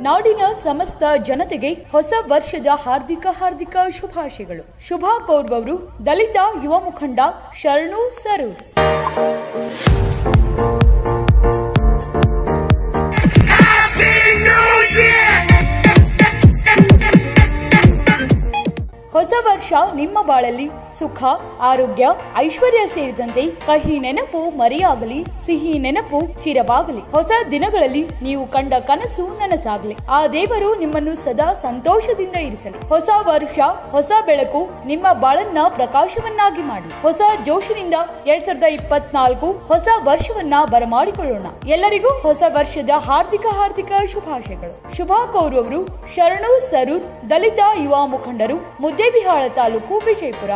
ನಾಡಿನ ಸಮಸ್ತ ಜನತೆಗೆ ಹೊಸ ವರ್ಷದ ಹಾರ್ದಿಕ ಶುಭಾಶಯಗಳು. ಶುಭ ಕೋರುವವರು ದಲಿತ ಯುವ ಮುಖಂಡ ಶರಣು ಸರೂರ್. ಹೊಸ ವರ್ಷ ನಿಮ್ಮ ಬಾಳಲ್ಲಿ ಸುಖ, ಆರೋಗ್ಯ, ಐಶ್ವರ್ಯ ಸೇರಿದಂತೆ ಕಹಿ ನೆನಪು ಮರೆಯಾಗಲಿ, ಸಿಹಿ ನೆನಪು ಚಿರವಾಗಲಿ. ಹೊಸ ದಿನಗಳಲ್ಲಿ ನೀವು ಕಂಡ ಕನಸು ನನಸಾಗಲಿ. ಆ ದೇವರು ನಿಮ್ಮನ್ನು ಸದಾ ಸಂತೋಷದಿಂದ ಇರಿಸಲಿ. ಹೊಸ ವರ್ಷ ಹೊಸ ಬೆಳಕು ನಿಮ್ಮ ಬಾಳನ್ನ ಪ್ರಕಾಶವನ್ನಾಗಿ ಮಾಡಿ ಹೊಸ ಜೋಶಿನಿಂದ 2024 ಹೊಸ ವರ್ಷವನ್ನ ಬರಮಾಡಿಕೊಳ್ಳೋಣ. ಎಲ್ಲರಿಗೂ ಹೊಸ ವರ್ಷದ ಹಾರ್ದಿಕ ಶುಭಾಶಯಗಳು. ಶುಭ ಕೋರುವವರು ಶರಣು ಸರೂರ್, ದಲಿತ ಯುವ ಮುಖಂಡರು, ಮುದ್ದೇಬಿಹಾಳ ತಾಲೂಕು, ವಿಜಯಪುರ.